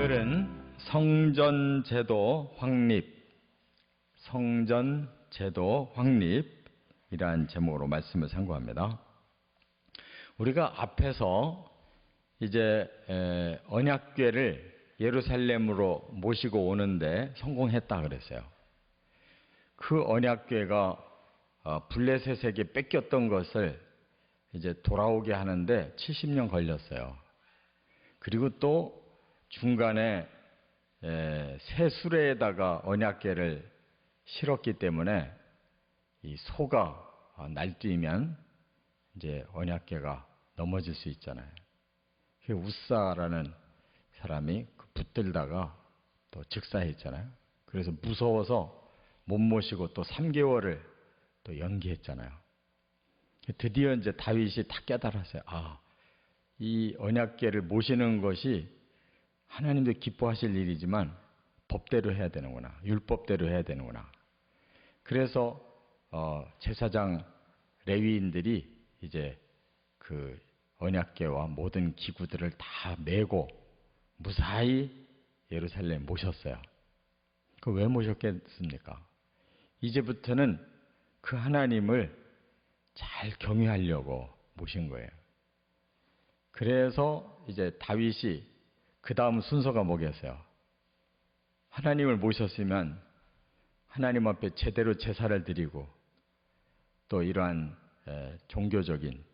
오늘은 성전제도 확립이라는 제목으로 말씀을 상고합니다. 우리가 앞에서 이제 언약궤를 예루살렘으로 모시고 오는데 성공했다 그랬어요. 그 언약궤가 블레셋에게 뺏겼던 것을 이제 돌아오게 하는데 70년 걸렸어요. 그리고 또 중간에 새 수레에다가 언약궤를 실었기 때문에 이 소가 날뛰면 이제 언약궤가 넘어질 수 있잖아요. 우사라는 사람이 붙들다가 또 즉사했잖아요. 그래서 무서워서 못 모시고 또 3개월을 또 연기했잖아요. 드디어 이제 다윗이 다 깨달았어요. 이 언약궤를 모시는 것이 하나님도 기뻐하실 일이지만 법대로 해야 되는구나. 율법대로 해야 되는구나. 그래서 제사장 레위인들이 이제 그 언약궤와 모든 기구들을 다 메고 무사히 예루살렘에 모셨어요. 그 왜 모셨겠습니까? 이제부터는 그 하나님을 잘 경외하려고 모신 거예요. 그래서 이제 다윗이 그 다음 순서가 뭐겠어요? 하나님을 모셨으면 하나님 앞에 제대로 제사를 드리고 또 이러한 종교적인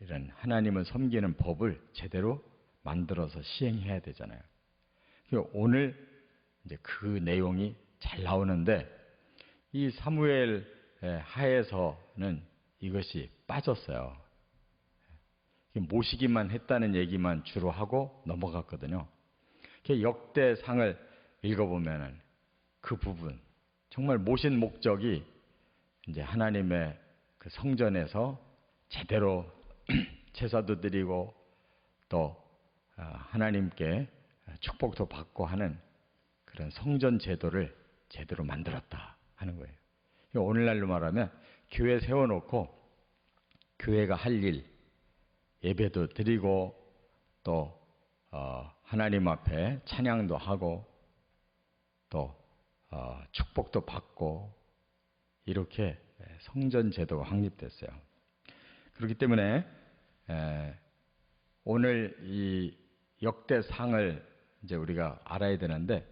이런 하나님을 섬기는 법을 제대로 만들어서 시행해야 되잖아요. 오늘 이제 그 내용이 잘 나오는데 이 사무엘 하에서는 이것이 빠졌어요. 모시기만 했다는 얘기만 주로 하고 넘어갔거든요. 역대상을 읽어보면은 그 부분, 정말 모신 목적이 이제 하나님의 그 성전에서 제대로 제사도 드리고 또 하나님께 축복도 받고 하는 그런 성전 제도를 제대로 만들었다 하는 거예요. 오늘날로 말하면 교회 세워놓고 교회가 할 일, 예배도 드리고 또 하나님 앞에 찬양도 하고 또 축복도 받고 이렇게 성전 제도가 확립됐어요. 그렇기 때문에 오늘 이 역대상을 이제 우리가 알아야 되는데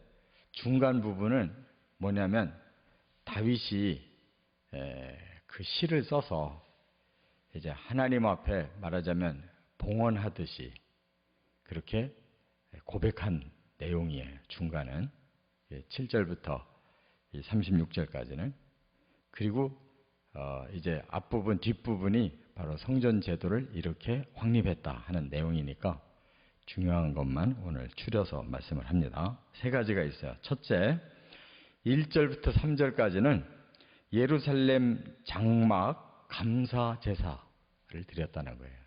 중간 부분은 뭐냐면 다윗이 그 시를 써서 이제 하나님 앞에 말하자면 봉헌하듯이 그렇게 고백한 내용이에요. 중간은 7절부터 36절까지는. 그리고 이제 앞부분 뒷부분이 바로 성전 제도를 이렇게 확립했다 하는 내용이니까 중요한 것만 오늘 추려서 말씀을 합니다. 세 가지가 있어요. 첫째, 1절부터 3절까지는 예루살렘 장막 감사 제사를 드렸다는 거예요.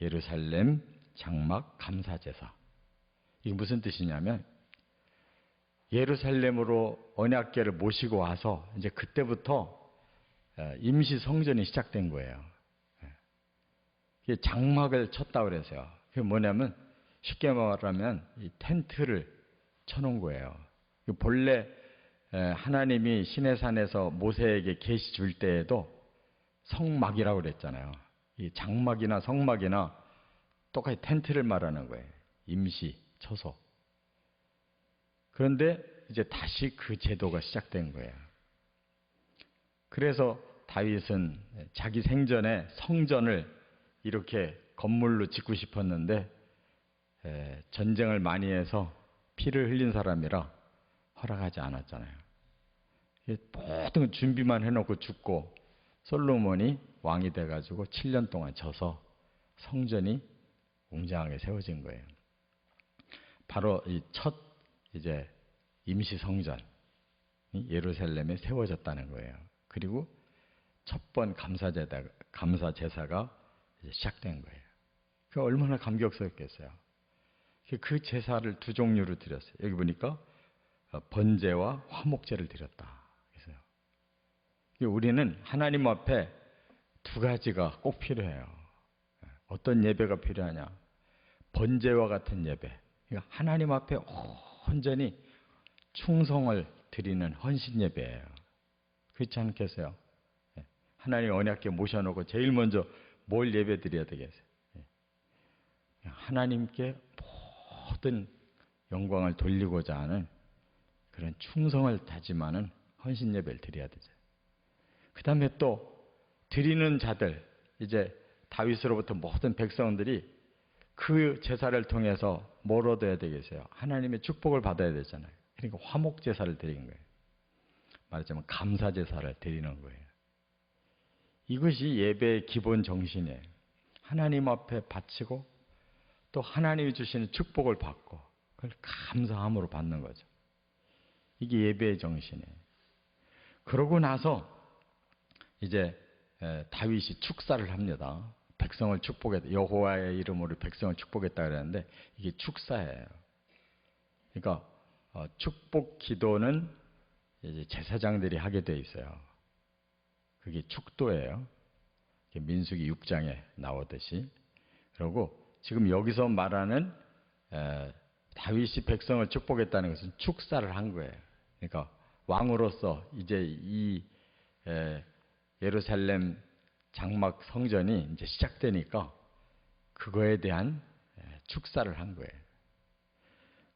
예루살렘 장막 감사 제사. 이게 무슨 뜻이냐면 예루살렘으로 언약궤를 모시고 와서 이제 그때부터 임시 성전이 시작된 거예요. 장막을 쳤다고 그래서요. 그게 뭐냐면 쉽게 말하면 이 텐트를 쳐놓은 거예요. 본래 하나님이 시내산에서 모세에게 계시 줄 때에도 성막이라고 그랬잖아요. 이 장막이나 성막이나 똑같이 텐트를 말하는 거예요. 임시 처소. 그런데 이제 다시 그 제도가 시작된 거예요. 그래서 다윗은 자기 생전에 성전을 이렇게 건물로 짓고 싶었는데 전쟁을 많이 해서 피를 흘린 사람이라 허락하지 않았잖아요. 모든 준비만 해놓고 죽고 솔로몬이 왕이 돼가지고 7년 동안 져서 성전이 웅장하게 세워진 거예요. 바로 이 첫 이제 임시 성전이 예루살렘에 세워졌다는 거예요. 그리고 첫 번 감사 제사가 이제 시작된 거예요. 그 얼마나 감격스럽겠어요. 그 제사를 두 종류로 드렸어요. 여기 보니까 번제와 화목제를 드렸다. 그래서요. 우리는 하나님 앞에 두 가지가 꼭 필요해요. 어떤 예배가 필요하냐? 번제와 같은 예배. 그러니까 하나님 앞에 온전히 충성을 드리는 헌신 예배예요. 그렇지 않겠어요? 하나님 언약궤 모셔놓고 제일 먼저 뭘 예배 드려야 되겠어요? 하나님께 모든 영광을 돌리고자 하는 그런 충성을 다짐하는 헌신 예배를 드려야 되죠. 그 다음에 또 드리는 자들, 이제 다윗으로부터 모든 백성들이 그 제사를 통해서 뭘 얻어야 되겠어요? 하나님의 축복을 받아야 되잖아요. 그러니까 화목 제사를 드리는 거예요. 말하자면 감사 제사를 드리는 거예요. 이것이 예배의 기본 정신이에요. 하나님 앞에 바치고 또 하나님이 주시는 축복을 받고 그걸 감사함으로 받는 거죠. 이게 예배의 정신이에요. 그러고 나서 이제 다윗이 축사를 합니다. 백성을 축복했다. 여호와의 이름으로 백성을 축복했다 그랬는데 이게 축사예요. 그러니까 축복 기도는 이제 제사장들이 하게 돼 있어요. 그게 축도예요. 민수기 6장에 나오듯이. 그리고 지금 여기서 말하는 다윗이 백성을 축복했다는 것은 축사를 한 거예요. 그러니까 왕으로서 이제 이 예루살렘 장막 성전이 이제 시작되니까 그거에 대한 축사를 한 거예요.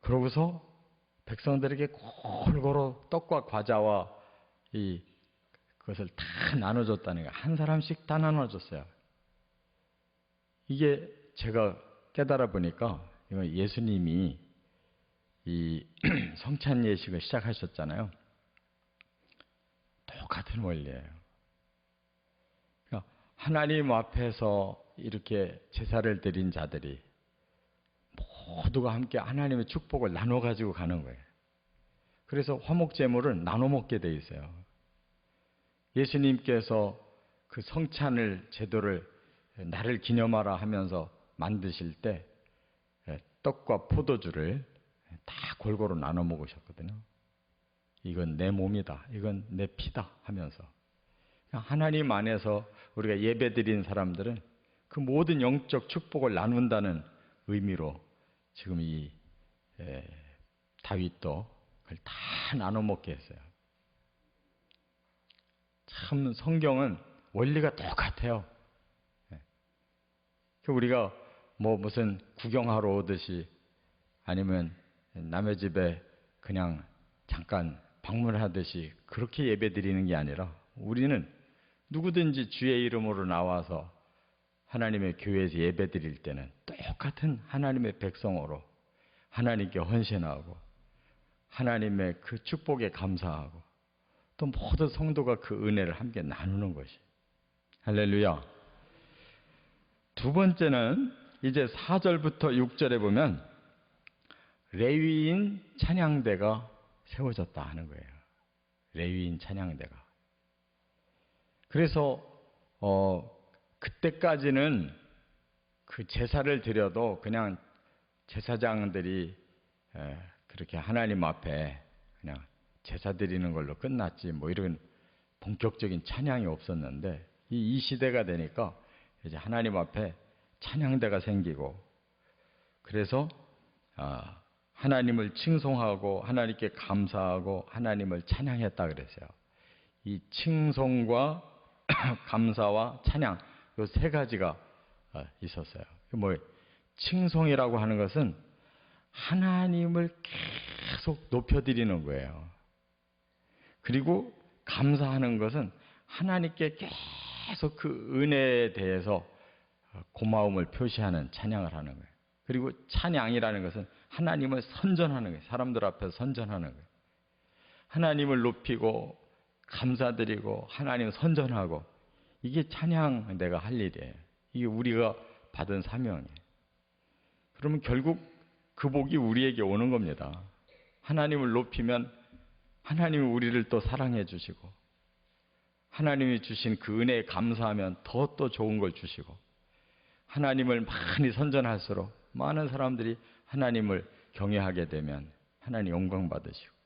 그러고서 백성들에게 골고루 떡과 과자와 그것을 다 나눠줬다는 거예요. 한 사람씩 다 나눠줬어요. 이게 제가 깨달아 보니까 예수님이 이 성찬 예식을 시작하셨잖아요. 똑같은 원리예요. 그러니까 하나님 앞에서 이렇게 제사를 드린 자들이 모두가 함께 하나님의 축복을 나눠 가지고 가는 거예요. 그래서 화목제물을 나눠 먹게 돼 있어요. 예수님께서 그 성찬을 제도를 나를 기념하라 하면서 만드실 때 떡과 포도주를 다 골고루 나눠 먹으셨거든요. 이건 내 몸이다. 이건 내 피다 하면서. 하나님 안에서 우리가 예배드린 사람들은 그 모든 영적 축복을 나눈다는 의미로 지금 이 다윗도 그걸 다 나눠 먹게 했어요. 참 성경은 원리가 똑같아요. 우리가 무슨 구경하러 오듯이 아니면 남의 집에 그냥 잠깐 방문하듯이 그렇게 예배 드리는 게 아니라 우리는 누구든지 주의 이름으로 나와서 하나님의 교회에서 예배 드릴 때는 똑같은 하나님의 백성으로 하나님께 헌신하고 하나님의 그 축복에 감사하고 또 모든 성도가 그 은혜를 함께 나누는 것이. 할렐루야. 두 번째는 이제 4절부터 6절에 보면 레위인 찬양대가 세워졌다 하는 거예요. 레위인 찬양대가. 그래서 그때까지는 그 제사를 드려도 그냥 제사장들이 그렇게 하나님 앞에 그냥 제사 드리는 걸로 끝났지 이런 본격적인 찬양이 없었는데 이 시대가 되니까 이제 하나님 앞에 찬양대가 생기고 그래서 하나님을 칭송하고 하나님께 감사하고 하나님을 찬양했다 그랬어요. 이 칭송과 감사와 찬양 이 세 가지가 있었어요. 칭송이라고 하는 것은 하나님을 계속 높여드리는 거예요. 그리고 감사하는 것은 하나님께 계속 그 은혜에 대해서 고마움을 표시하는 찬양을 하는 거예요. 그리고 찬양이라는 것은 하나님을 선전하는 거예요. 사람들 앞에서 선전하는 거예요. 하나님을 높이고 감사드리고 하나님을 선전하고 이게 찬양 내가 할 일이에요. 이게 우리가 받은 사명이에요. 그러면 결국 그 복이 우리에게 오는 겁니다. 하나님을 높이면 하나님이 우리를 또 사랑해 주시고 하나님이 주신 그 은혜에 감사하면 더 또 좋은 걸 주시고 하나님을 많이 선전할수록 많은 사람들이 하나님을 경외하게 되면 하나님 영광 받으시고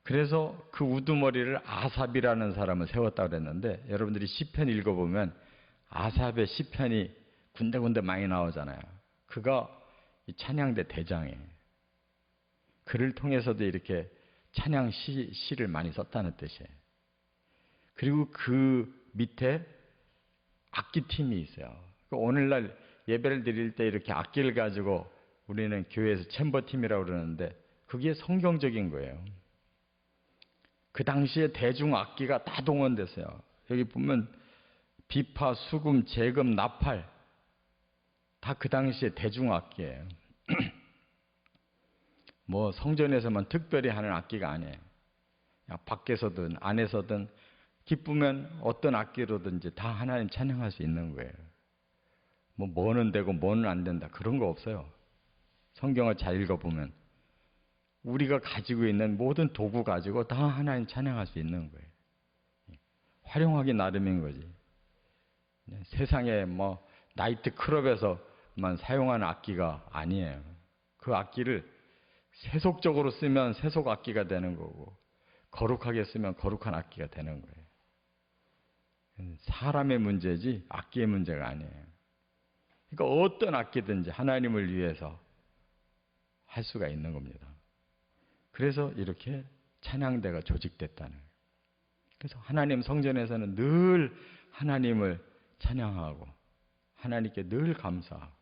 그래서 그 우두머리를 아삽이라는 사람을 세웠다고 그랬는데 여러분들이 시편 읽어보면 아삽의 시편이 군데군데 많이 나오잖아요. 그가 이 찬양대 대장이에요. 그를 통해서도 이렇게 찬양 시를 많이 썼다는 뜻이에요. 그리고 그 밑에 악기팀이 있어요. 오늘날 예배를 드릴 때 이렇게 악기를 가지고 우리는 교회에서 챔버팀이라고 그러는데 그게 성경적인 거예요. 그 당시에 대중 악기가 다 동원됐어요. 여기 보면 비파, 수금, 재금, 나팔 다 그 당시에 대중 악기예요. 뭐 성전에서만 특별히 하는 악기가 아니에요. 밖에서든 안에서든 기쁘면 어떤 악기로든지 다 하나님 찬양할 수 있는 거예요. 뭐는 되고 뭐는 안 된다 그런 거 없어요. 성경을 잘 읽어보면 우리가 가지고 있는 모든 도구 가지고 다 하나님 찬양할 수 있는 거예요. 활용하기 나름인 거지. 세상에 뭐 나이트 클럽에서만 사용하는 악기가 아니에요. 그 악기를 세속적으로 쓰면 세속 악기가 되는 거고 거룩하게 쓰면 거룩한 악기가 되는 거예요. 사람의 문제지 악기의 문제가 아니에요. 그러니까 어떤 악기든지 하나님을 위해서 할 수가 있는 겁니다. 그래서 이렇게 찬양대가 조직됐다는 거예요. 그래서 하나님 성전에서는 늘 하나님을 찬양하고 하나님께 늘 감사하고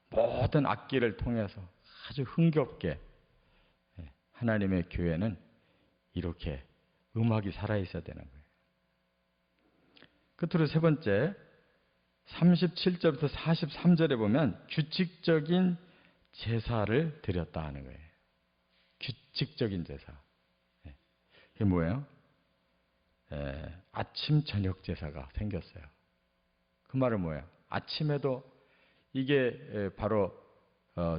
모든 악기를 통해서 아주 흥겹게 하나님의 교회는 이렇게 음악이 살아있어야 되는 거예요. 끝으로 세 번째 37절부터 43절에 보면 규칙적인 제사를 드렸다 하는 거예요. 규칙적인 제사. 이게 뭐예요? 아침 저녁 제사가 생겼어요. 그 말은 뭐예요? 아침에도 이게 바로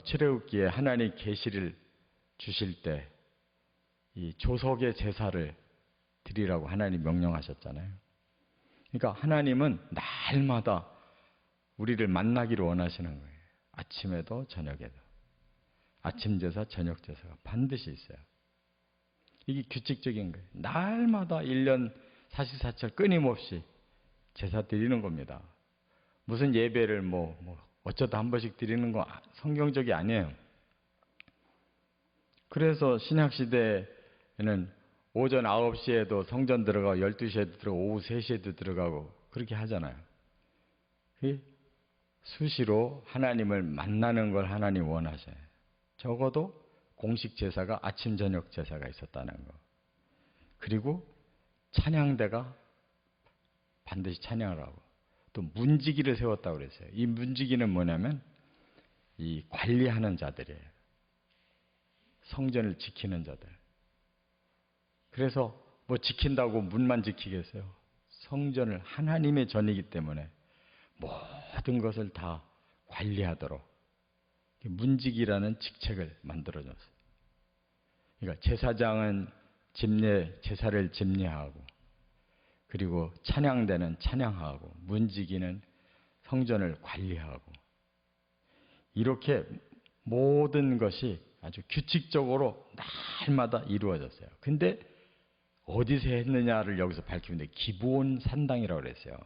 출애굽기에 하나님 계시를 주실 때 이 조석의 제사를 드리라고 하나님 명령하셨잖아요. 그러니까 하나님은 날마다 우리를 만나기를 원하시는 거예요. 아침에도 저녁에도. 아침 제사, 저녁 제사가 반드시 있어요. 이게 규칙적인 거예요. 날마다 1년 사시사철 끊임없이 제사 드리는 겁니다. 무슨 예배를 어쩌다 한 번씩 드리는 거 성경적이 아니에요. 그래서 신약시대에는 오전 9시에도 성전 들어가고 12시에도 들어가고 오후 3시에도 들어가고 그렇게 하잖아요. 수시로 하나님을 만나는 걸 하나님 원하셔요. 적어도 공식 제사가 아침 저녁 제사가 있었다는 거. 그리고 찬양대가 반드시 찬양을 하고 또 문지기를 세웠다고 그랬어요. 이 문지기는 뭐냐면 이 관리하는 자들이에요. 성전을 지키는 자들. 그래서 뭐 지킨다고 문만 지키겠어요? 성전을 하나님의 전이기 때문에 모든 것을 다 관리하도록 문지기라는 직책을 만들어줬어요. 그러니까 제사장은 제사를 집례하고 그리고 찬양대는 찬양하고 문지기는 성전을 관리하고 이렇게 모든 것이 아주 규칙적으로 날마다 이루어졌어요. 근데 어디서 했느냐를 여기서 밝히는데 기브온 산당이라고 그랬어요.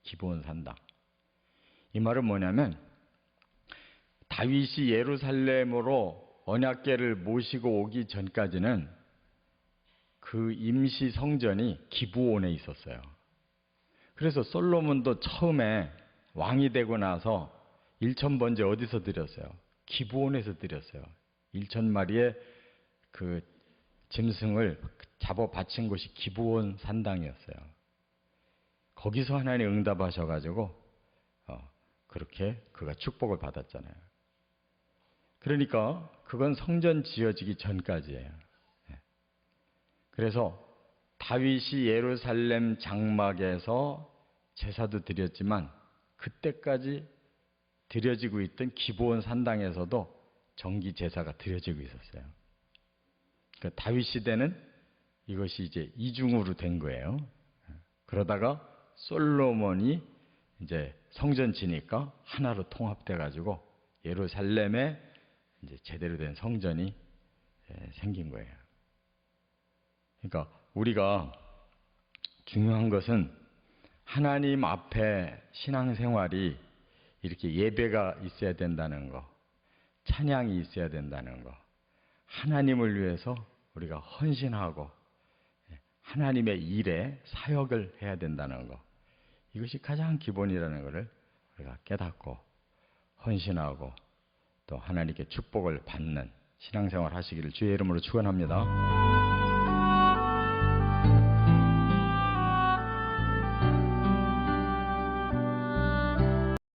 기브온 산당. 이 말은 뭐냐면 다윗이 예루살렘으로 언약궤를 모시고 오기 전까지는 그 임시 성전이 기브온에 있었어요. 그래서 솔로몬도 처음에 왕이 되고 나서 1,000번제 어디서 드렸어요? 기브온에서 드렸어요. 1,000마리의 그 짐승을 잡아 바친 곳이 기브온 산당이었어요. 거기서 하나님 응답하셔가지고 그렇게 그가 축복을 받았잖아요. 그러니까 그건 성전 지어지기 전까지예요. 그래서 다윗이 예루살렘 장막에서 제사도 드렸지만 그때까지 드려지고 있던 기브온 산당에서도 정기 제사가 드려지고 있었어요. 그러니까 다윗 시대는 이것이 이제 이중으로 된 거예요. 그러다가 솔로몬이 이제 성전 지니까 하나로 통합돼 가지고 예루살렘에 이제 제대로 된 성전이 생긴 거예요. 그러니까 우리가 중요한 것은 하나님 앞에 신앙생활이 이렇게 예배가 있어야 된다는 거, 찬양이 있어야 된다는 거. 하나님을 위해서 우리가 헌신하고 하나님의 일에 사역을 해야 된다는 거. 이것이 가장 기본이라는 것을 우리가 깨닫고 헌신하고 또 하나님께 축복을 받는 신앙생활 하시기를 주의 이름으로 축원합니다.